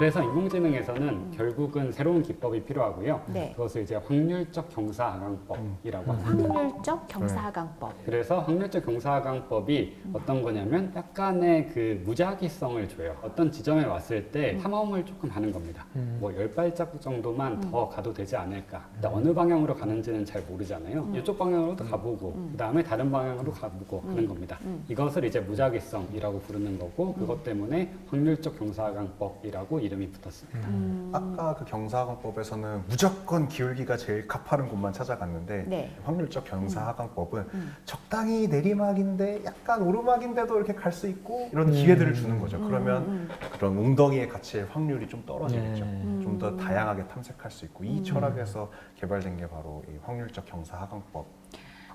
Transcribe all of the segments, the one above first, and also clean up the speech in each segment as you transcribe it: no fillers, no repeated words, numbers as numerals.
그래서 인공지능에서는 결국은 새로운 기법이 필요하고요. 네. 그것을 이제 확률적 경사하강법이라고 합니다. 확률적 경사하강법. 그래서 확률적 경사하강법이 어떤 거냐면 약간의 그 무작위성을 줘요. 어떤 지점에 왔을 때 탐험을 조금 하는 겁니다. 뭐 10발자국 정도만 더 가도 되지 않을까. 근데 어느 방향으로 가는지는 잘 모르잖아요. 이쪽 방향으로도 가보고 그 다음에 다른 방향으로 가보고 하는 겁니다. 이것을 이제 무작위성이라고 부르는 거고 그것 때문에 확률적 경사하강법이라고 이름이 붙었습니다. 아까 그 경사하강법에서는 무조건 기울기가 제일 가파른 곳만 찾아갔는데 네. 확률적 경사하강법은 적당히 내리막인데 약간 오르막인데도 이렇게 갈 수 있고 이런 기회들을 주는 거죠. 그러면 그런 웅덩이에 갇힐 확률이 좀 떨어지겠죠. 좀 더 다양하게 탐색할 수 있고 이 철학에서 개발된 게 바로 이 확률적 경사하강법.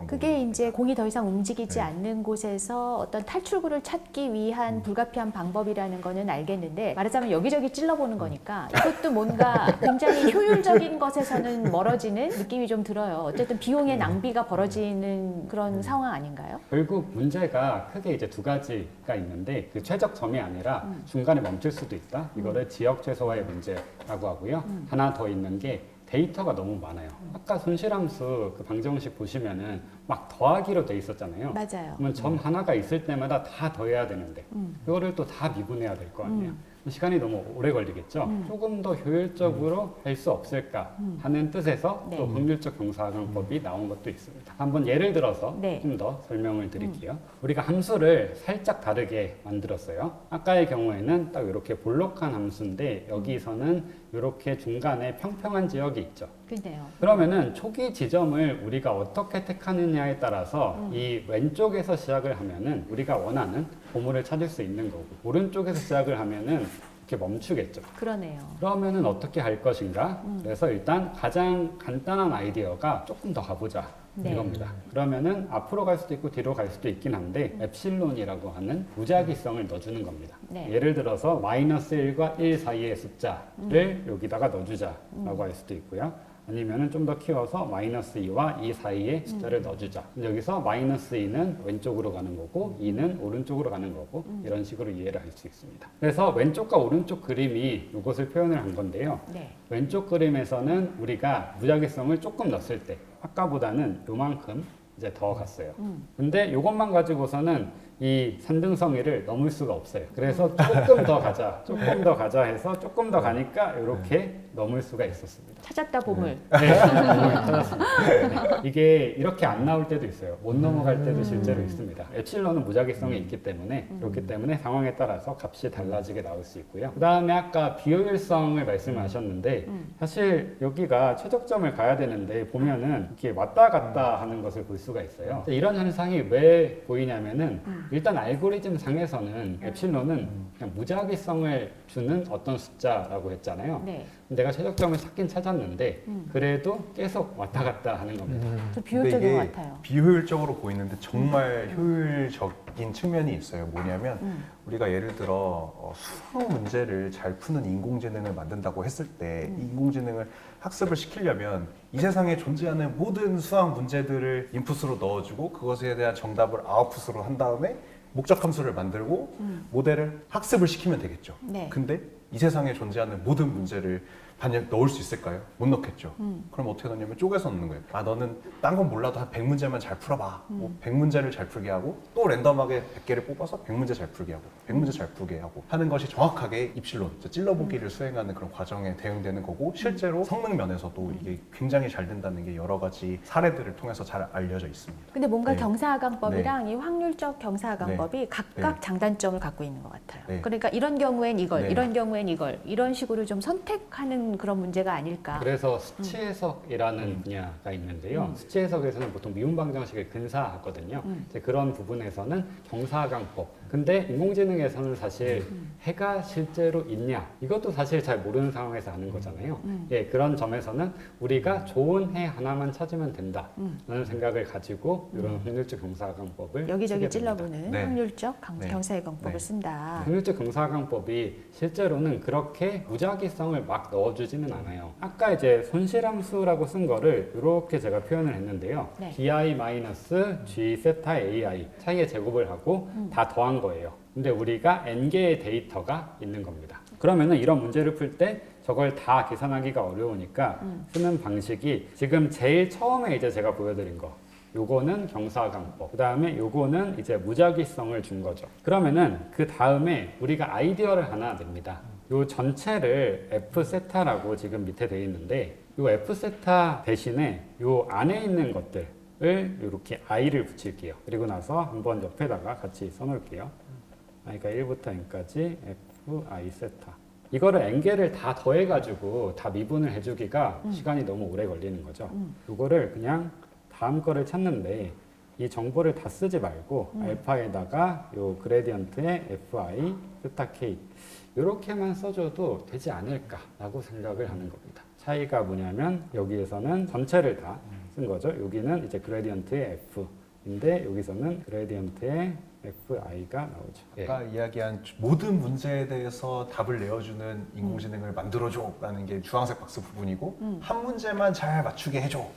그게 이제 공이 더 이상 움직이지 않는 곳에서 어떤 탈출구를 찾기 위한 불가피한 방법이라는 거는 알겠는데 말하자면 여기저기 찔러보는 거니까 이것도 뭔가 굉장히 효율적인 것에서는 멀어지는 느낌이 좀 들어요. 어쨌든 비용의 낭비가 벌어지는 그런 상황 아닌가요? 결국 문제가 크게 이제 두 가지가 있는데 그 최적점이 아니라 중간에 멈출 수도 있다. 이거를 지역 최소화의 문제라고 하고요. 하나 더 있는 게 데이터가 너무 많아요. 아까 손실함수 그 방정식 보시면은 막 더하기로 돼 있었잖아요. 맞아요. 그러면 점 하나가 있을 때마다 다 더해야 되는데 그거를 또 다 미분해야 될 거 아니에요. 시간이 너무 오래 걸리겠죠. 조금 더 효율적으로 할 수 없을까 하는 뜻에서 네. 또 확률적 경사하강법이 나온 것도 있습니다. 한번 예를 들어서 네. 좀 더 설명을 드릴게요. 우리가 함수를 살짝 다르게 만들었어요. 아까의 경우에는 딱 이렇게 볼록한 함수인데 여기서는 이렇게 중간에 평평한 지역이 있죠. 그네요. 그러면은 초기 지점을 우리가 어떻게 택하느냐에 따라서 이 왼쪽에서 시작을 하면은 우리가 원하는 보물을 찾을 수 있는 거고 오른쪽에서 시작을 하면은 이렇게 멈추겠죠. 그러네요. 그러면은 어떻게 할 것인가? 그래서 일단 가장 간단한 아이디어가 조금 더 가보자. 네. 이겁니다. 그러면은 앞으로 갈 수도 있고 뒤로 갈 수도 있긴 한데 엡실론이라고 하는 무작위성을 넣어주는 겁니다. 네. 예를 들어서 마이너스 1과 1 사이의 숫자를 여기다가 넣어주자라고 할 수도 있고요. 아니면은 좀 더 키워서 마이너스 2와 2 사이의 숫자를 넣어주자. 여기서 마이너스 2는 왼쪽으로 가는 거고 2는 오른쪽으로 가는 거고 이런 식으로 이해를 할 수 있습니다. 그래서 왼쪽과 오른쪽 그림이 이것을 표현을 한 건데요. 네. 왼쪽 그림에서는 우리가 무작위성을 조금 넣었을 때 아까보다는 요만큼 이제 더 갔어요. 근데 이것만 가지고서는 이 산등성이를 넘을 수가 없어요. 그래서 조금 더 가자, 조금 더 가자 해서 조금 더 가니까 이렇게 넘을 수가 있었습니다. 찾았다 보물. 네, 찾았습니다. 네. 이게 이렇게 안 나올 때도 있어요. 못 넘어갈 때도 실제로 있습니다. 엡실론은 무작위성이 있기 때문에 그렇기 때문에 상황에 따라서 값이 달라지게 나올 수 있고요. 그 다음에 아까 비효율성을 말씀하셨는데 사실 여기가 최적점을 가야 되는데 보면은 이렇게 왔다 갔다 하는 것을 볼 수가 있어요. 이런 현상이 왜 보이냐면은 일단 알고리즘 상에서는 엡실론은 그냥 무작위성을 주는 어떤 숫자라고 했잖아요. 네. 내가 최적점을 찾긴 찾았는데 그래도 계속 왔다 갔다 하는 겁니다. 좀 근데 비효율적인 이게 것 같아요. 비효율적으로 보이는데 정말 효율적인 측면이 있어요. 뭐냐면 우리가 예를 들어 수학 문제를 잘 푸는 인공지능을 만든다고 했을 때 이 인공지능을 학습을 시키려면 이 세상에 존재하는 모든 수학 문제들을 인풋으로 넣어주고 그것에 대한 정답을 아웃풋으로 한 다음에 목적 함수를 만들고 모델을 학습을 시키면 되겠죠. 네. 근데 이 세상에 존재하는 모든 문제를 반영 넣을 수 있을까요? 못 넣겠죠. 그럼 어떻게 넣냐면 쪼개서 넣는 거예요. 아 너는 딴 건 몰라도 한 100문제만 잘 풀어봐. 뭐 100문제를 잘 풀게 하고 또 랜덤하게 100개를 뽑아서 100문제 잘 풀게 하고 100문제 잘 풀게 하고 하는 것이 정확하게 입실론, 찔러보기를 수행하는 그런 과정에 대응되는 거고 실제로 성능 면에서도 이게 굉장히 잘 된다는 게 여러 가지 사례들을 통해서 잘 알려져 있습니다. 근데 뭔가 네. 경사하강법이랑 이 확률적 경사하강법이 각각 네. 장단점을 갖고 있는 것 같아요. 네. 그러니까 이런 경우엔 이걸, 네. 이런 경우엔 이걸, 이런 식으로 좀 선택하는 그런 문제가 아닐까. 그래서 수치 해석이라는 분야가 있는데요. 수치 해석에서는 보통 미분 방정식을 근사하거든요. 이제 그런 부분에서는 경사하강법. 근데 인공지능에서는 사실 해가 실제로 있냐 이것도 사실 잘 모르는 상황에서 하는 거잖아요. 예, 그런 점에서는 우리가 좋은 해 하나만 찾으면 된다라는 생각을 가지고 이런 확률적 경사하강법을 여기저기 쓰게 됩니다. 찔러보는 네. 확률적 네. 경사하강법을 네. 쓴다. 확률적 경사하강법이 실제로는 그렇게 무작위성을 막 넣어주지는 않아요. 아까 이제 손실함수라고 쓴 거를 이렇게 제가 표현을 했는데요. 네. bi-g 세타 ai 차이의 제곱을 하고 다 더한 거예요. 근데 우리가 n개의 데이터가 있는 겁니다. 그러면은 이런 문제를 풀 때 저걸 다 계산하기가 어려우니까 쓰는 방식이 지금 제일 처음에 이제 제가 보여드린 거. 요거는 경사강법. 그 다음에 요거는 이제 무작위성을 준 거죠. 그러면은 그 다음에 우리가 아이디어를 하나 냅니다. 요 전체를 F 세타라고 지금 밑에 되어 있는데 요 F 세타 대신에 요 안에 있는 것들을 이렇게 I를 붙일게요. 그리고 나서 한번 옆에다가 같이 써놓을게요. 그러니까 1부터 n까지 F I 세타. 이거를 n개를 다 더해가지고 다 미분을 해주기가 시간이 너무 오래 걸리는 거죠. 이거를 그냥 다음 거를 찾는데 이 정보를 다 쓰지 말고 알파에다가 요 그레디언트의 fi 세타 k 이렇게만 써줘도 되지 않을까라고 생각을 하는 겁니다. 차이가 뭐냐면 여기에서는 전체를 다 쓴 거죠. 여기는 이제 그레디언트의 f인데 여기서는 그레디언트의 fi가 나오죠. 아까 이야기한 모든 문제에 대해서 답을 내어주는 인공지능을 만들어줘라는 게 주황색 박스 부분이고 한 문제만 잘 맞추게 해줘가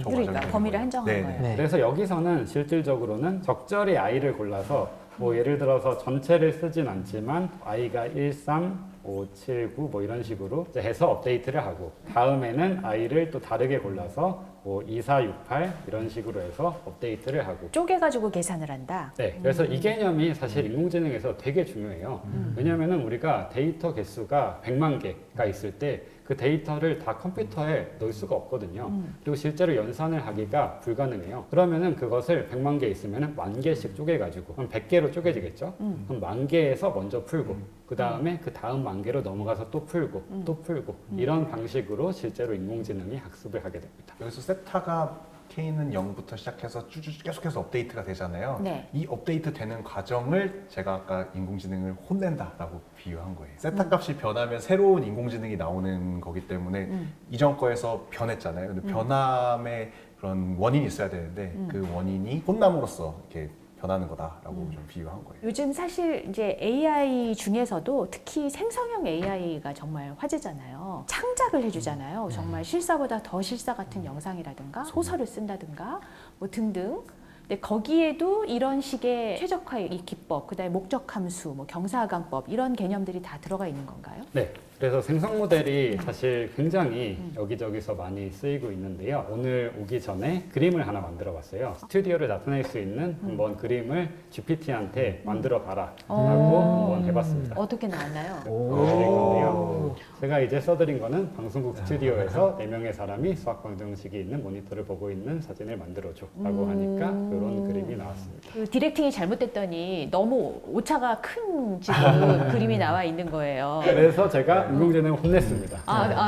저 그러니까 과정이 범위를 거예요. 한정한 네, 거예요. 네. 그래서 여기서는 실질적으로는 적절히 i를 골라서 뭐 예를 들어서 전체를 쓰진 않지만 i가 1, 3, 5, 7, 9 뭐 이런 식으로 이제 해서 업데이트를 하고 다음에는 i를 또 다르게 골라서 뭐 2, 4, 6, 8 이런 식으로 해서 업데이트를 하고 쪼개가지고 계산을 한다. 네, 그래서 이 개념이 사실 인공지능에서 되게 중요해요. 왜냐하면 우리가 데이터 개수가 100만 개가 있을 때 그 데이터를 다 컴퓨터에 넣을 수가 없거든요. 그리고 실제로 연산을 하기가 불가능해요. 그러면은 그것을 100만 개 있으면 10,000개씩 쪼개가지고 그럼 100개로 쪼개지겠죠? 그럼 10,000개에서 먼저 풀고 그 다음에 그 다음 10,000개로 넘어가서 또 풀고 또 풀고 이런 방식으로 실제로 인공지능이 학습을 하게 됩니다. 여기서 세타가 K는 0부터 시작해서 쭉 계속해서 업데이트가 되잖아요. 네. 이 업데이트 되는 과정을 제가 아까 인공지능을 혼낸다라고 비유한 거예요. 세타 값이 변하면 새로운 인공지능이 나오는 거기 때문에 이전 거에서 변했잖아요. 근데 변함의 그런 원인이 있어야 되는데 그 원인이 혼남으로써 이렇게 변하는 거다라고 좀 비유한 거예요. 요즘 사실 이제 AI 중에서도 특히 생성형 AI가 정말 화제잖아요. 창작을 해주잖아요. 정말 실사보다 더 실사 같은 영상이라든가 소설을 쓴다든가 뭐 등등. 근데 거기에도 이런 식의 최적화의 기법, 그다음에 목적 함수, 뭐 경사강법 이런 개념들이 다 들어가 있는 건가요? 네. 그래서 생성 모델이 사실 굉장히 여기저기서 많이 쓰이고 있는데요. 오늘 오기 전에 그림을 하나 만들어 봤어요. 스튜디오를 나타낼 수 있는 한번 그림을 GPT한테 만들어 봐라 라고 한번 해봤습니다. 어떻게 나왔나요? 보여드릴 건데요. 제가 이제 써드린 거는 방송국 스튜디오에서 4명의 사람이 수학 방정식이 있는 모니터를 보고 있는 사진을 만들어줘 라고 하니까 이런 그림이 나왔습니다. 그 디렉팅이 잘못됐더니 너무 오차가 큰 지금 그림이 나와 있는 거예요. 그래서 제가 인공지능을 혼냈습니다.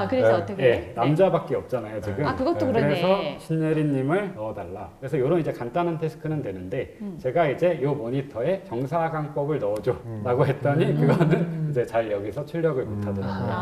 그래서 네, 어떻게? 네, 남자밖에 없잖아요 지금. 그것도 그러네. 그래서 신예리님을 넣어달라. 그래서 이런 이제 간단한 태스크는 되는데 제가 이제 이 모니터에 경사강법을 넣어줘라고 했더니 그거는 이제 잘 여기서 출력을 못하더라고요.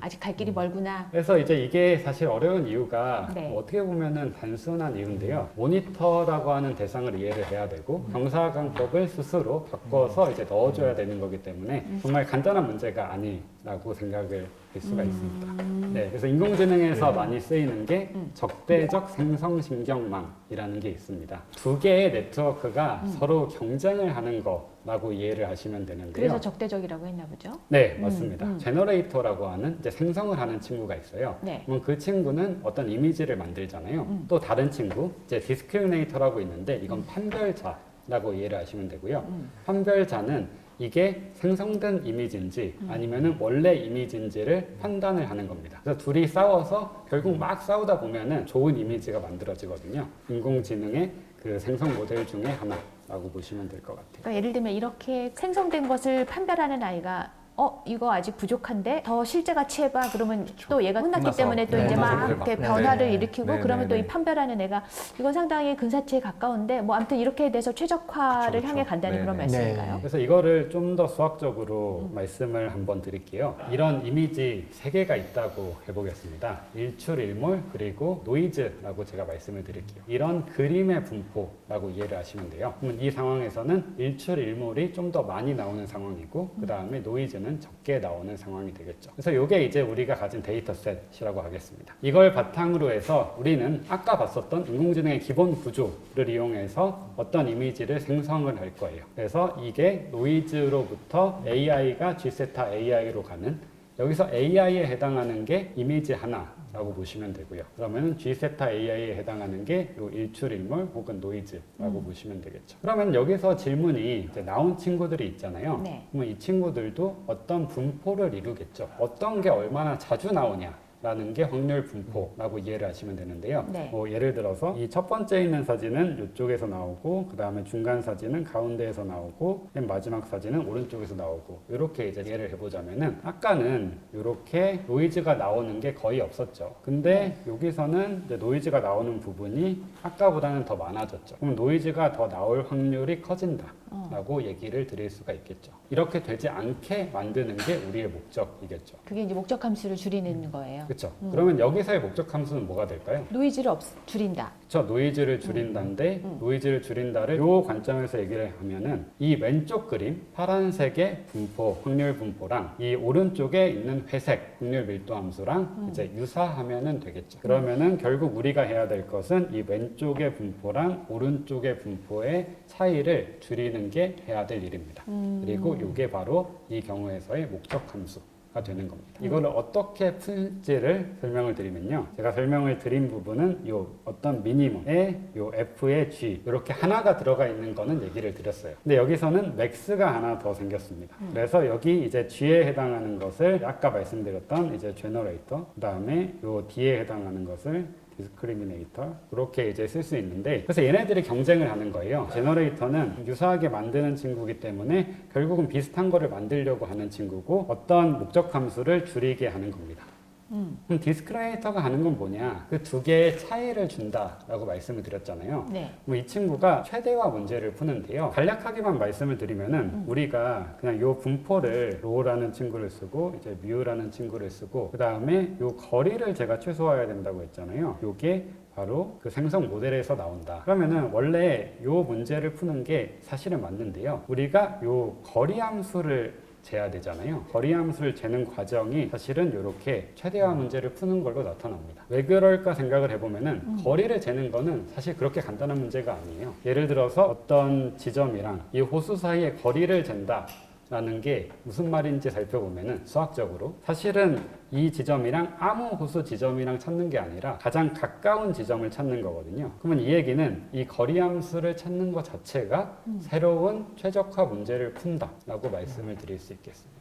아직 갈 길이 멀구나. 그래서 이제 이게 사실 어려운 이유가 네. 어떻게 보면은 단순한 이유인데요. 모니터라고 하는 대상을 이해를 해야 되고 경사강법을 스스로 바꿔서 이제 넣어줘야 되는 거기 때문에 정말 간단한 문제가 아니라고 생각을 할 수가 있습니다. 네, 그래서 인공지능에서 많이 쓰이는 게 적대적 생성신경망이라는 게 있습니다. 두 개의 네트워크가 서로 경쟁을 하는 거라고 이해를 하시면 되는데요. 그래서 적대적이라고 했나 보죠? 네, 맞습니다. 제너레이터라고 하는 이제 생성을 하는 친구가 있어요. 네. 그러면 그 친구는 어떤 이미지를 만들잖아요. 또 다른 친구, 이제 디스크리미네이터라고 있는데 이건 판별자라고 이해를 하시면 되고요. 판별자는 이게 생성된 이미지인지 아니면은 원래 이미지인지를 판단을 하는 겁니다. 그래서 둘이 싸워서 결국 막 싸우다 보면은 좋은 이미지가 만들어지거든요. 인공지능의 그 생성 모델 중에 하나라고 보시면 될 것 같아요. 그러니까 예를 들면 이렇게 생성된 것을 판별하는 아이가 이거 아직 부족한데 더 실제 같이 해봐. 그러면 또 얘가 혼났기 혼나서, 때문에 또 네, 이제 막 혼나서 이렇게 네, 변화를 네, 일으키고 네, 그러면 네, 또 이 네. 판별하는 애가 이건 상당히 근사치에 가까운데 뭐 아무튼 이렇게 돼서 최적화를 그쵸, 향해 그쵸. 간다는 네, 그런 네. 말씀인가요? 그래서 이거를 좀 더 수학적으로 말씀을 한번 드릴게요. 이런 이미지 3개가 있다고 해보겠습니다. 일출일몰 그리고 노이즈라고 제가 말씀을 드릴게요. 이런 그림의 분포라고 이해를 하시면 돼요. 그러면 이 상황에서는 일출일몰이 좀 더 많이 나오는 상황이고 그 다음에 노이즈는 보다는 적게 나오는 상황이 되겠죠. 그래서 이게 이제 우리가 가진 데이터셋이라고 하겠습니다. 이걸 바탕으로 해서 우리는 아까 봤었던 인공지능의 기본 구조를 이용해서 어떤 이미지를 생성을 할 거예요. 그래서 이게 노이즈로부터 AI가 G세타 AI로 가는, 여기서 AI에 해당하는 게 이미지 하나라고 보시면 되고요. 그러면 G세타 AI에 해당하는 게 요 일출일몰 혹은 노이즈라고 보시면 되겠죠. 그러면 여기서 질문이 이제 나온 친구들이 있잖아요. 네. 그러면 이 친구들도 어떤 분포를 이루겠죠. 어떤 게 얼마나 자주 나오냐 라는 게 확률 분포라고 이해를 하시면 되는데요. 네. 뭐 예를 들어서 이 첫 번째 있는 사진은 이쪽에서 나오고, 그 다음에 중간 사진은 가운데에서 나오고, 맨 마지막 사진은 오른쪽에서 나오고, 이렇게 이제 예를 해보자면은 아까는 이렇게 노이즈가 나오는 게 거의 없었죠. 근데 여기서는 이제 노이즈가 나오는 부분이 아까보다는 더 많아졌죠. 그럼 노이즈가 더 나올 확률이 커진다 라고 얘기를 드릴 수가 있겠죠. 이렇게 되지 않게 만드는 게 우리의 목적이겠죠. 그게 이제 목적 함수를 줄이는 거예요. 그렇죠. 그러면 여기서의 목적 함수는 뭐가 될까요? 노이즈를 줄인다. 저 노이즈를 줄인다인데 노이즈를 줄인다를 요 관점에서 얘기를 하면은 이 왼쪽 그림 파란색의 분포 확률 분포랑 이 오른쪽에 있는 회색 확률 밀도 함수랑 이제 유사하면은 되겠죠. 그러면은 결국 우리가 해야 될 것은 이 왼쪽의 분포랑 오른쪽의 분포의 차이를 줄이는 게 해야 될 일입니다. 그리고 이게 바로 이 경우에서의 목적 함수 가 되는 겁니다. 이거를 어떻게 풀지를 설명을 드리면요. 제가 설명을 드린 부분은 요 어떤 미니멈에 요 f의 g 이렇게 하나가 들어가 있는 거는 얘기를 드렸어요. 근데 여기서는 max가 하나 더 생겼습니다. 그래서 여기 이제 g에 해당하는 것을 아까 말씀드렸던 이제 generator, 그다음에 요 d에 해당하는 것을 디스크리미네이터 그렇게 이제 쓸 수 있는데, 그래서 얘네들이 경쟁을 하는 거예요. 제너레이터는 유사하게 만드는 친구이기 때문에 결국은 비슷한 거를 만들려고 하는 친구고 어떤 목적 함수를 줄이게 하는 겁니다. 그럼 디스크리미네이터가 하는 건 뭐냐? 그 두 개의 차이를 준다라고 말씀을 드렸잖아요. 네. 그럼 이 친구가 최대화 문제를 푸는데요. 간략하게만 말씀을 드리면은 우리가 그냥 요 분포를 로라는 친구를 쓰고 이제 뮤라는 친구를 쓰고 그 다음에 요 거리를 제가 최소화해야 된다고 했잖아요. 요게 바로 그 생성 모델에서 나온다. 그러면은 원래 요 문제를 푸는 게 사실은 맞는데요. 우리가 요 거리 함수를 재야 되잖아요. 거리 함수를 재는 과정이 사실은 이렇게 최대화 문제를 푸는 걸로 나타납니다. 왜 그럴까 생각을 해보면은 거리를 재는 거는 사실 그렇게 간단한 문제가 아니에요. 예를 들어서 어떤 지점이랑 이 호수 사이의 거리를 잰다 라는 게 무슨 말인지 살펴보면은 수학적으로 사실은 이 지점이랑 아무 호수 지점이랑 찾는 게 아니라 가장 가까운 지점을 찾는 거거든요. 그러면 이 얘기는 이 거리 함수를 찾는 것 자체가 새로운 최적화 문제를 푼다 라고 말씀을 드릴 수 있겠습니다.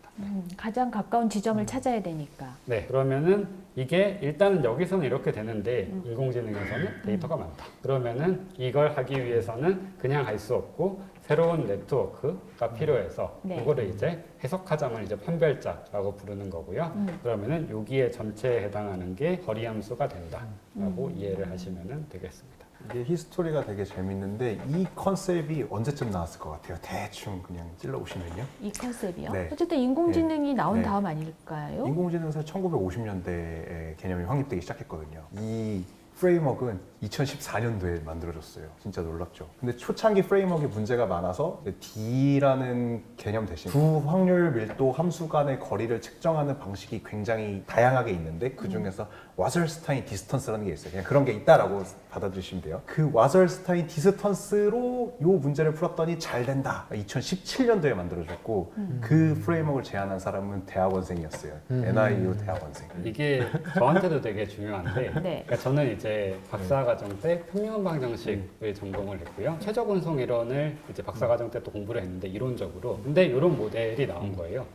가장 가까운 지점을 찾아야 되니까. 네, 그러면은 이게 일단은 여기서는 이렇게 되는데 인공지능에서는 데이터가 많다. 그러면은 이걸 하기 위해서는 그냥 할 수 없고 새로운 네트워크가 필요해서 네. 그거를 이제 해석하자면 이제 판별자라고 부르는 거고요. 그러면은 여기에 전체에 해당하는 게 거리 함수가 된다라고 이해를 하시면 되겠습니다. 이게 히스토리가 되게 재밌는데 이 컨셉이 언제쯤 나왔을 것 같아요? 대충 그냥 찔러보시면요. 이 컨셉이요? 네. 어쨌든 인공지능이 나온 네. 다음 아닐까요? 인공지능에서 1950년대에 개념이 확립되기 시작했거든요. 이 프레임워크는 2014년도에 만들어졌어요. 진짜 놀랍죠. 근데 초창기 프레임워크에 문제가 많아서 D라는 개념 대신 두 확률 밀도 함수 간의 거리를 측정하는 방식이 굉장히 다양하게 있는데 그 중에서 와설스타인 디스턴스라는 게 있어요. 그냥 그런 게 있다라고 받아들이시면 돼요. 그 와설스타인 디스턴스로 이 문제를 풀었더니 잘 된다. 2017년도에 만들어졌고 그 프레임워크를 제안한 사람은 대학원생이었어요. NIU 대학원생. 이게 저한테도 되게 중요한데 네. 그러니까 저는 이제 박사과정 때 평면방정식을 전공을 했고요. 최저분송 이론을 이제 박사과정 때 또 공부를 했는데 이론적으로. 근데 이런 모델이 나온 거예요.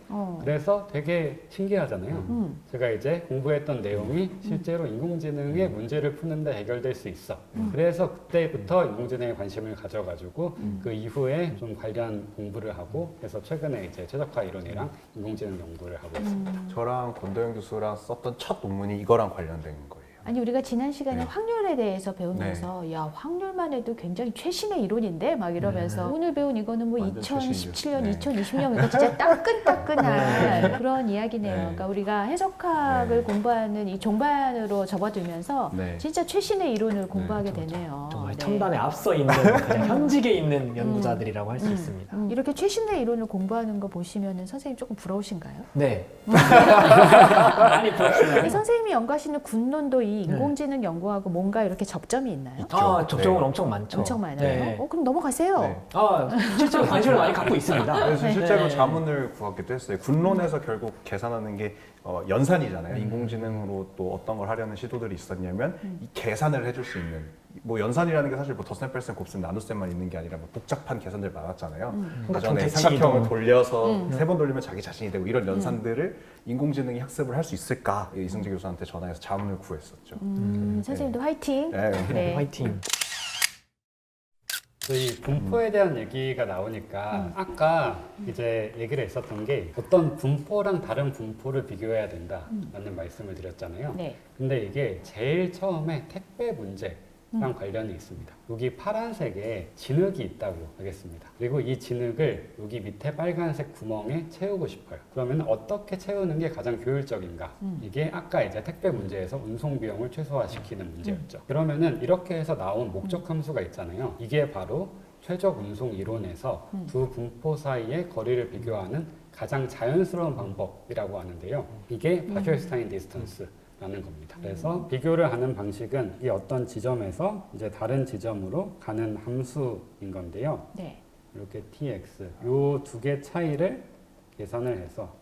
그래서 되게 신기하잖아요. 제가 이제 공부했던 내용이 실제로 인공지능의 문제를 푸는데 해결될 수 있어. 그래서 그때부터 인공지능에 관심을 가져가지고 그 이후에 좀 관련 공부를 하고 그래서 최근에 이제 최적화 이론이랑 인공지능 연구를 하고 있습니다. 저랑 권도영 교수랑 썼던 첫 논문이 이거랑 관련된 거예요. 아니 우리가 지난 시간에 네. 확률에 대해서 배우면서 야 확률만 해도 굉장히 최신의 이론인데 막 이러면서 오늘 배운 이거는 뭐 완전 2017년, 네. 2020년 그러니까 진짜 따끈따끈한 그런 이야기네요. 네. 그러니까 우리가 해석학을 네. 공부하는 이 종반으로 접어들면서 네. 진짜 최신의 이론을 공부하게 그렇죠. 되네요. 정말 네. 첨단에 앞서 있는 그냥 현직에 있는 연구자들이라고 할 수 있습니다. 이렇게 최신의 이론을 공부하는 거 보시면 선생님 조금 부러우신가요? 네. 많이 이 부럽습니다. 선생님이 연구하시는 군론도 이 인공지능 연구하고 뭔가 이렇게 접점이 있나요? 아, 접점은 네. 엄청 많죠. 엄청 많아요. 네. 그럼 넘어가세요. 네. 아, 실제로 관심을 많이 갖고 있습니다. 그래서 실제로 네. 자문을 구하기도 했어요. 군론에서 결국 계산하는 게 연산이잖아요. 인공지능으로 또 어떤 걸 하려는 시도들이 있었냐면 이 계산을 해줄 수 있는 뭐 연산이라는 게 사실 뭐 더셈, 뺄셈, 곱셈, 나눗셈만 있는 게 아니라 뭐 복잡한 계산들 많았잖아요. 삼각형 예전에 대칭 삼각형을 이동. 돌려서 세 번 돌리면 자기 자신이 되고 이런 연산들을 인공지능이 학습을 할 수 있을까? 이승재 교수한테 전화해서 자문을 구했었죠. 선생님도 화이팅. 네. 네. 화이팅. 이 분포에 대한 얘기가 나오니까 아까 이제 얘기를 했었던 게 어떤 분포랑 다른 분포를 비교해야 된다라는 말씀을 드렸잖아요. 네. 근데 이게 제일 처음에 택배 문제랑 관련이 있습니다. 여기 파란색에 진흙이 있다고 하겠습니다. 그리고 이 진흙을 여기 밑에 빨간색 구멍에 채우고 싶어요. 그러면 어떻게 채우는 게 가장 효율적인가? 이게 아까 이제 택배 문제에서 운송 비용을 최소화시키는 문제였죠. 그러면은 이렇게 해서 나온 목적 함수가 있잖아요. 이게 바로 최적 운송 이론에서 두 분포 사이의 거리를 비교하는 가장 자연스러운 방법이라고 하는데요. 이게 바셜스타인 디스턴스 라는 겁니다. 그래서 비교를 하는 방식은 이 어떤 지점에서 이제 다른 지점으로 가는 함수인 건데요. 네. 이렇게 tx 요 두 개 차이를 계산을 해서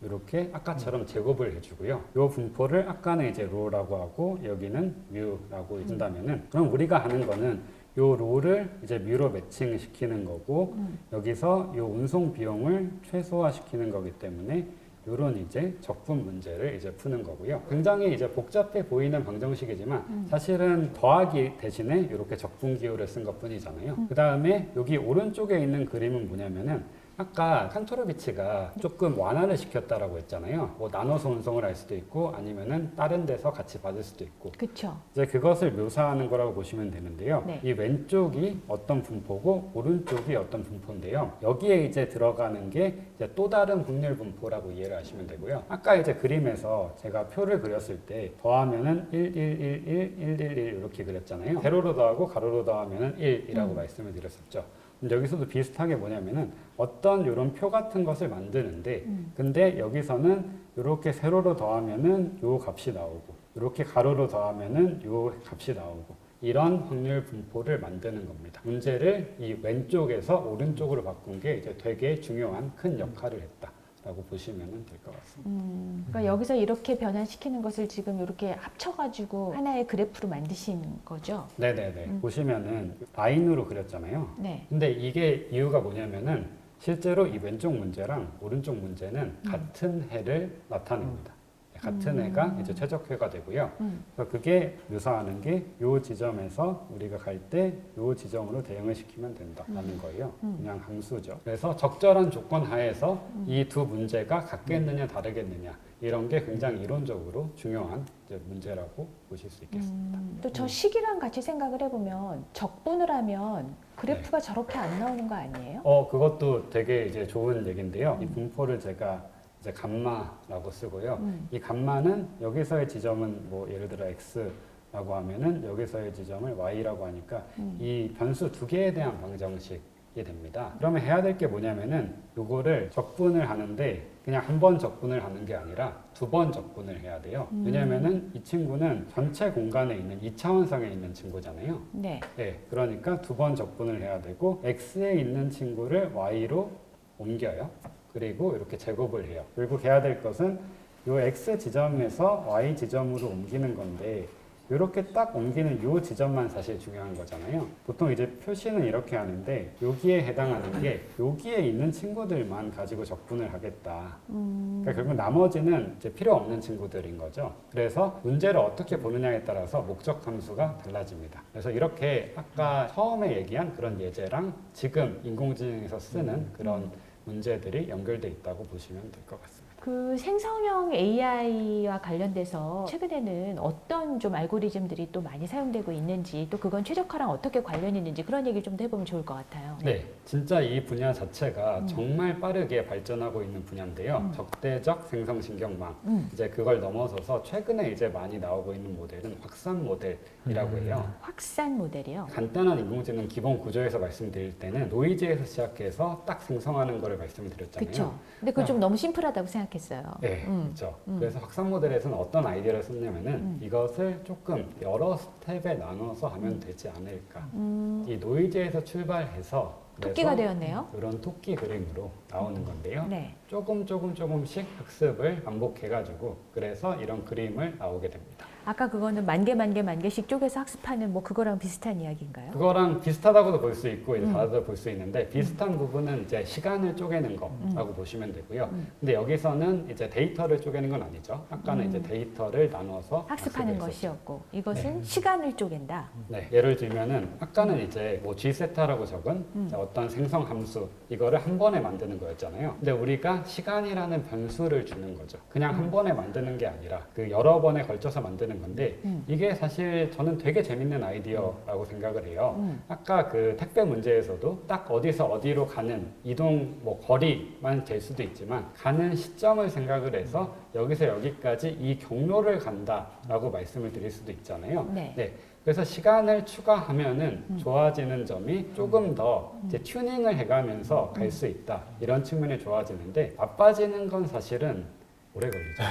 이렇게 아까처럼 제곱을 해주고요. 요 분포를 아까는 이제 로라고 하고 여기는 뮤라고 해준다면은 그럼 우리가 하는 거는 요 로를 이제 뮤로 매칭시키는 거고 여기서 요 운송 비용을 최소화시키는 거기 때문에 요런 이제 적분 문제를 이제 푸는 거고요. 굉장히 이제 복잡해 보이는 방정식이지만 사실은 더하기 대신에 이렇게 적분 기호를 쓴 것뿐이잖아요. 그 다음에 여기 오른쪽에 있는 그림은 뭐냐면은 아까 칸토로비치가 조금 완화를 시켰다라고 했잖아요. 뭐 나눠서 운송을 할 수도 있고 아니면은 다른 데서 같이 받을 수도 있고. 그렇죠. 이제 그것을 묘사하는 거라고 보시면 되는데요. 네. 이 왼쪽이 어떤 분포고 오른쪽이 어떤 분포인데요. 여기에 이제 들어가는 게 이제 또 다른 확률 분포라고 이해를 하시면 되고요. 아까 이제 그림에서 제가 표를 그렸을 때 더하면은 1, 1, 1, 1, 1, 1, 1 이렇게 그렸잖아요. 세로로 더하고 가로로 더하면은 1이라고 말씀을 드렸었죠. 여기서도 비슷하게 뭐냐면은 어떤 이런 표 같은 것을 만드는데 근데 여기서는 이렇게 세로로 더하면은 요 값이 나오고 이렇게 가로로 더하면은 요 값이 나오고 이런 확률 분포를 만드는 겁니다. 문제를 이 왼쪽에서 오른쪽으로 바꾼 게 이제 되게 중요한 큰 역할을 했다라고 보시면 될 것 같습니다. 그러니까 여기서 이렇게 변환시키는 것을 지금 이렇게 합쳐가지고 하나의 그래프로 만드신 거죠? 네네네. 보시면은 라인으로 그렸잖아요. 네. 근데 이게 이유가 뭐냐면은 실제로 이 왼쪽 문제랑 오른쪽 문제는 같은 해를 나타냅니다. 같은 해가 이제 최적해가 되고요. 그래서 그게 묘사하는 게 요 지점에서 우리가 갈 때 요 지점으로 대응을 시키면 된다라는 거예요. 그냥 함수죠. 그래서 적절한 조건 하에서 이 두 문제가 같겠느냐 다르겠느냐 이런 게 굉장히 이론적으로 중요한 이제 문제라고 보실 수 있겠습니다. 또 저 식이랑 같이 생각을 해보면 적분을 하면 그래프가 저렇게 안 나오는 거 아니에요? 그것도 되게 이제 좋은 얘기인데요. 이 분포를 제가 이제 감마라고 쓰고요. 이 감마는 여기서의 지점은 뭐 예를 들어 x라고 하면은 여기서의 지점을 y라고 하니까 이 변수 두 개에 대한 방정식이 됩니다. 그러면 해야 될 게 뭐냐면은 요거를 적분을 하는데 그냥 한 번 적분을 하는 게 아니라 두 번 적분을 해야 돼요. 왜냐면은 이 친구는 전체 공간에 있는 2차원상에 있는 친구잖아요. 네. 네, 그러니까 두 번 적분을 해야 되고 x에 있는 친구를 y로 옮겨요. 그리고 이렇게 제곱을 해요. 결국 해야 될 것은 이 x 지점에서 y 지점으로 옮기는 건데 이렇게 딱 옮기는 이 지점만 사실 중요한 거잖아요. 보통 이제 표시는 이렇게 하는데 여기에 해당하는 게 여기에 있는 친구들만 가지고 적분을 하겠다. 그러니까 결국 나머지는 이제 필요 없는 친구들인 거죠. 그래서 문제를 어떻게 보느냐에 따라서 목적 함수가 달라집니다. 그래서 이렇게 아까 처음에 얘기한 그런 예제랑 지금 인공지능에서 쓰는 그런 문제들이 연결돼 있다고 보시면 될 것 같습니다. 그 생성형 AI와 관련돼서 최근에는 어떤 좀 알고리즘들이 또 많이 사용되고 있는지 또 그건 최적화랑 어떻게 관련이 있는지 그런 얘기 좀 더 해보면 좋을 것 같아요. 네, 진짜 이 분야 자체가 정말 빠르게 발전하고 있는 분야인데요. 적대적 생성신경망. 이제 그걸 넘어서서 최근에 이제 많이 나오고 있는 모델은 확산 모델이라고 해요. 확산 모델이요. 간단한 인공지능 기본 구조에서 말씀드릴 때는 노이즈에서 시작해서 딱 생성하는 거를 말씀을 드렸잖아요. 그렇죠. 근데 그건 좀 너무 심플하다고 생각했어요. 네, 그렇죠. 그래서 확산 모델에서는 어떤 아이디어를 썼냐면은 이것을 조금 여러 스텝에 나눠서 하면 되지 않을까. 이 노이즈에서 출발해서 토끼가 그래서 되었네요. 그런 토끼 그림으로 나오는 건데요. 네. 조금씩 학습을 반복해가지고 그래서 이런 그림을 나오게 됩니다. 아까 그거는 만 개씩 쪼개서 학습하는 뭐 그거랑 비슷한 이야기인가요? 그거랑 비슷하다고도 볼 수 있고 이제 다르다고 볼 수 있는데 비슷한 부분은 이제 시간을 쪼개는 거라고 보시면 되고요. 근데 여기서는 이제 데이터를 쪼개는 건 아니죠. 아까는 이제 데이터를 나눠서 학습하는 학습을 것이었고 이것은 시간을 쪼갠다. 네, 예를 들면은 아까는 이제 뭐 G세타라고 적은 어떤 생성 함수 이거를 한 번에 만드는 거였잖아요. 근데 우리가 시간이라는 변수를 주는 거죠. 그냥 한 번에 만드는 게 아니라 그 여러 번에 걸쳐서 만드는 건데 이게 사실 저는 되게 재밌는 아이디어라고 생각을 해요. 아까 그 택배 문제에서도 딱 어디서 어디로 가는 이동 뭐 거리만 될 수도 있지만 가는 시점을 생각을 해서 여기서 여기까지 이 경로를 간다라고 말씀을 드릴 수도 있잖아요. 네. 그래서 시간을 추가하면은 좋아지는 점이 조금 더 이제 튜닝을 해가면서 갈 수 있다. 이런 측면이 좋아지는데 바빠지는 건 사실은 오래 걸리죠.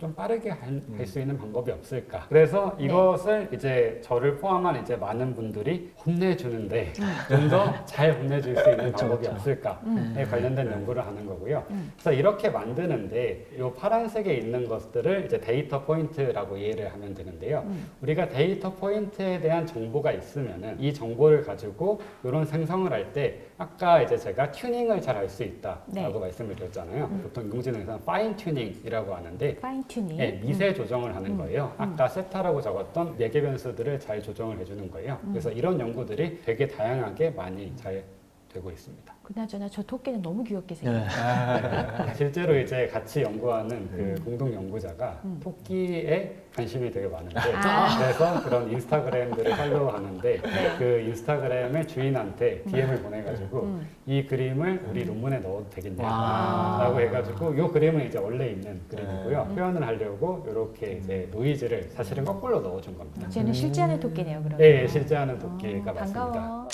좀 빠르게 할 수 있는 방법이 없을까. 그래서 이것을 이제 저를 포함한 이제 많은 분들이 혼내주는데 좀 더 잘 혼내줄 수 있는 방법이 없을까에 관련된 연구를 하는 거고요. 그래서 이렇게 만드는데 이 파란색에 있는 것들을 이제 데이터 포인트라고 이해를 하면 되는데요. 우리가 데이터 포인트에 대한 정보가 있으면은 이 정보를 가지고 이런 생성을 할 때 아까 이제 제가 튜닝을 잘 할 수 있다라고 말씀을 드렸잖아요. 보통 인공지능에서는 파인 튜닝이라고 하는데 파인 튜닝. 네, 미세 조정을 하는 거예요. 아까 세타라고 적었던 매개 변수들을 잘 조정을 해주는 거예요. 그래서 이런 연구들이 되게 다양하게 많이 잘 되고 있습니다. 그나저나 저 토끼는 너무 귀엽게 생겼어요. 실제로 이제 같이 연구하는 그 공동 연구자가 토끼에 관심이 되게 많은데 그래서 그런 인스타그램들을 팔로우하는데 그 인스타그램의 주인한테 DM을 보내가지고 이 그림을 우리 논문에 넣어도 되겠냐라고 해가지고 이 그림은 이제 원래 있는 그림이고요. 표현을 하려고 이렇게 이제 노이즈를 사실은 거꾸로 넣어준 겁니다. 쟤는 실제 하는 토끼네요, 그러면. 네, 실제 하는 토끼가 맞습니다. 반가워.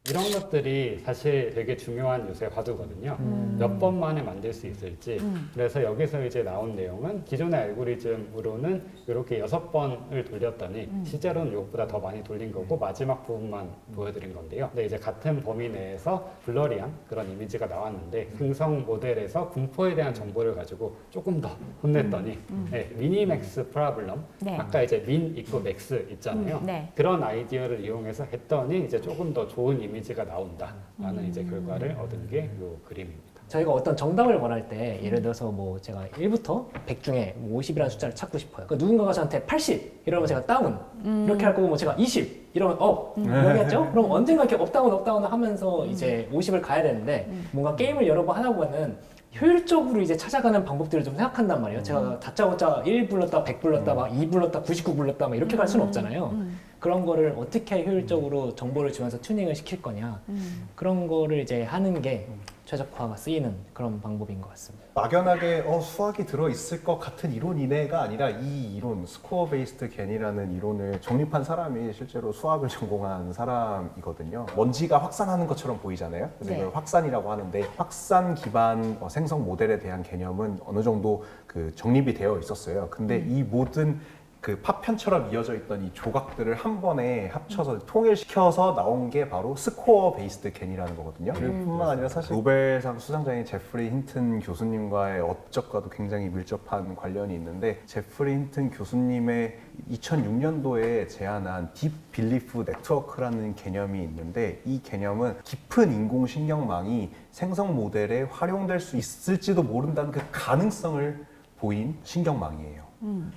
이런 것들이 사실 되게 중요한 요새 화두거든요. 몇 번 만에 만들 수 있을지. 그래서 여기서 이제 나온 내용은 기존의 알고리즘으로는 이렇게 6번을 돌렸더니 실제로는 이것보다 더 많이 돌린 거고 마지막 부분만 보여드린 건데요. 근데 이제 같은 범위 내에서 블러리한 그런 이미지가 나왔는데 생성 모델에서 분포에 대한 정보를 가지고 조금 더 혼냈더니 미니맥스 프로블럼 네. 아까 이제 민 있고 맥스 있잖아요. 네. 그런 아이디어를 이용해서 했더니 이제 조금 더 좋은 이미지가 나온다라는 이제 결과를 얻은 게 이 그림입니다. 저희가 어떤 정답을 원할 때 예를 들어서 뭐 제가 1부터 100 중에 뭐 50이라는 숫자를 찾고 싶어요. 그러니까 누군가가 저한테 80 이러면 제가 다운 이렇게 할 거고 뭐 제가 20 이러면 업 이러겠죠? 그럼 언젠가 이렇게 업다운 하면서 이제 50을 가야 되는데 뭔가 게임을 여러 번 하다 보면은 효율적으로 이제 찾아가는 방법들을 좀 생각한단 말이에요. 제가 다짜고짜 1 불렀다 100 불렀다 막 2 불렀다 99 불렀다 막 이렇게 갈 수는 없잖아요. 그런 거를 어떻게 효율적으로 정보를 주면서 튜닝을 시킬 거냐 그런 거를 이제 하는 게 최적화가 쓰이는 그런 방법인 것 같습니다. 막연하게 수학이 들어있을 것 같은 이론이네가 아니라 이 이론, 스코어 베이스드 겐이라는 이론을 정립한 사람이 실제로 수학을 전공한 사람이거든요. 먼지가 확산하는 것처럼 보이잖아요. 그래서 이걸 확산이라고 하는데 확산 기반 생성 모델에 대한 개념은 어느 정도 그 정립이 되어 있었어요. 근데 이 모든 그 파편처럼 이어져 있던 이 조각들을 한 번에 합쳐서 통일시켜서 나온 게 바로 스코어 베이스드 겐이라는 거거든요. 뿐만 아니라 사실 노벨상 수상자인 제프리 힌튼 교수님과의 업적과도 굉장히 밀접한 관련이 있는데 제프리 힌튼 교수님의 2006년도에 제안한 딥 빌리프 네트워크라는 개념이 있는데 이 개념은 깊은 인공신경망이 생성 모델에 활용될 수 있을지도 모른다는 그 가능성을 보인 신경망이에요.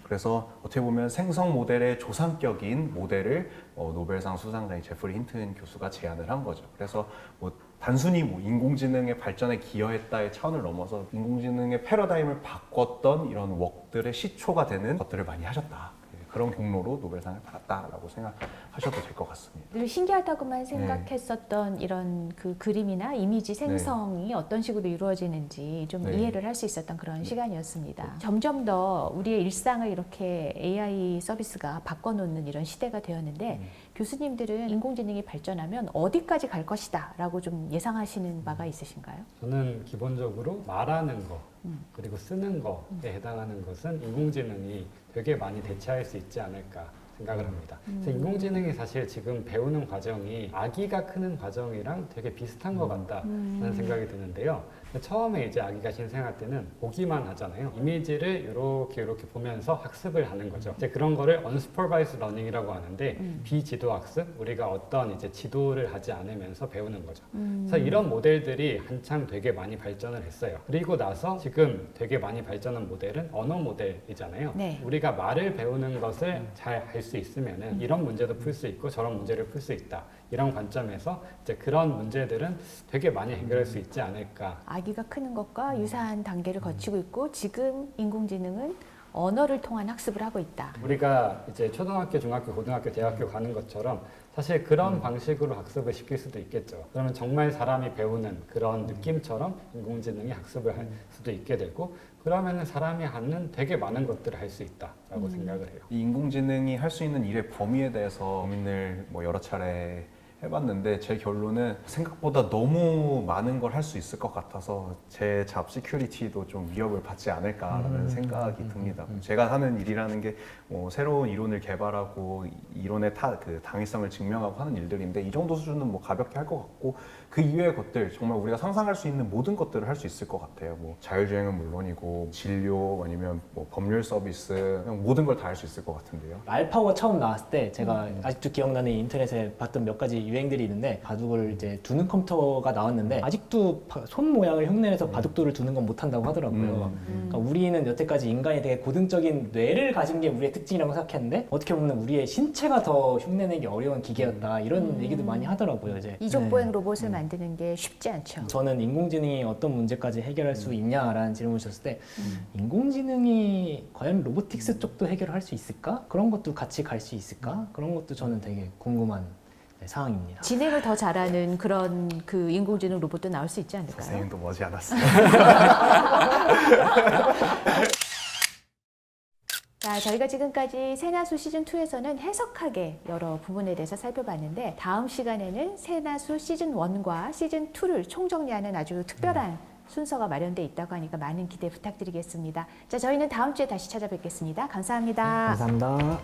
그래서 어떻게 보면 생성 모델의 조상격인 모델을 노벨상 수상자인 제프리 힌튼 교수가 제안을 한 거죠. 그래서 뭐 단순히 뭐 인공지능의 발전에 기여했다의 차원을 넘어서 인공지능의 패러다임을 바꿨던 이런 웍들의 시초가 되는 것들을 많이 하셨다. 그런 경로로 노벨상을 받았다라고 생각하셔도 될 것 같습니다. 늘 신기하다고만 생각했었던 이런 그 그림이나 이미지 생성이 어떤 식으로 이루어지는지 좀 네. 이해를 할 수 있었던 그런 시간이었습니다. 점점 더 우리의 일상을 이렇게 AI 서비스가 바꿔놓는 이런 시대가 되었는데 교수님들은 인공지능이 발전하면 어디까지 갈 것이다 라고 좀 예상하시는 바가 있으신가요? 저는 기본적으로 말하는 거 그리고 쓰는 거에 해당하는 것은 인공지능이 되게 많이 대체할 수 있지 않을까 생각을 합니다. 그래서 인공지능이 사실 지금 배우는 과정이 아기가 크는 과정이랑 되게 비슷한 것 같다라는 생각이 드는데요. 처음에 이제 아기가 신생할 때는 보기만 하잖아요. 이미지를 이렇게 보면서 학습을 하는 거죠. 이제 그런 거를 unsupervised learning이라고 하는데 비지도 학습, 우리가 어떤 이제 지도를 하지 않으면서 배우는 거죠. 그래서 이런 모델들이 한창 되게 많이 발전을 했어요. 그리고 나서 지금 되게 많이 발전한 모델은 언어 모델이잖아요. 네. 우리가 말을 배우는 것을 잘 할 수 있으면은 이런 문제도 풀 수 있고 저런 문제를 풀 수 있다. 이런 관점에서 이제 그런 문제들은 되게 많이 해결할 수 있지 않을까. 아기가 크는 것과 유사한 단계를 거치고 있고 지금 인공지능은 언어를 통한 학습을 하고 있다. 우리가 이제 초등학교, 중학교, 고등학교, 대학교 가는 것처럼 사실 그런 방식으로 학습을 시킬 수도 있겠죠. 그러면 정말 사람이 배우는 그런 느낌처럼 인공지능이 학습을 할 수도 있게 되고 그러면 사람이 하는 되게 많은 것들을 할 수 있다라고 생각을 해요. 이 인공지능이 할 수 있는 일의 범위에 대해서 고민을 뭐 여러 차례 해봤는데 제 결론은 생각보다 너무 많은 걸 할 수 있을 것 같아서 제 잡 시큐리티도 좀 위협을 받지 않을까라는 생각이 듭니다. 제가 하는 일이라는 게 뭐 새로운 이론을 개발하고 이론의 그 당위성을 증명하고 하는 일들인데 이 정도 수준은 뭐 가볍게 할 것 같고 그 이외의 것들 정말 우리가 상상할 수 있는 모든 것들을 할 수 있을 것 같아요. 뭐 자율주행은 물론이고 진료 아니면 뭐 법률 서비스 그냥 모든 걸 다 할 수 있을 것 같은데요. 알파고가 처음 나왔을 때 제가 아직도 기억나는 인터넷에 봤던 몇 가지 유행들이 있는데 바둑을 이제 두는 컴퓨터가 나왔는데 아직도 손 모양을 흉내내서 바둑돌을 두는 건 못한다고 하더라고요. 그러니까 우리는 여태까지 인간이 되게 고등적인 뇌를 가진 게 우리의 특징이라고 생각했는데 어떻게 보면 우리의 신체가 더 흉내내기 어려운 기계였다 이런 얘기도 많이 하더라고요. 이제 이족보행 로봇을 만드는 게 쉽지 않죠. 저는 인공지능이 어떤 문제까지 해결할 수 있냐라는 질문을 주셨을 때 인공지능이 과연 로보틱스 쪽도 해결할 수 있을까? 그런 것도 같이 갈 수 있을까? 그런 것도 저는 되게 궁금한 상황입니다. 진행을 더 잘하는 그런 그 인공지능 로봇도 나올 수 있지 않을까요? 선생님도 머지않았어요. 자, 저희가 지금까지 새나수 시즌2에서는 해석학의 여러 부분에 대해서 살펴봤는데 다음 시간에는 새나수 시즌1과 시즌2를 총정리하는 아주 특별한 순서가 마련되어 있다고 하니까 많은 기대 부탁드리겠습니다. 자, 저희는 다음 주에 다시 찾아뵙겠습니다. 감사합니다. 감사합니다.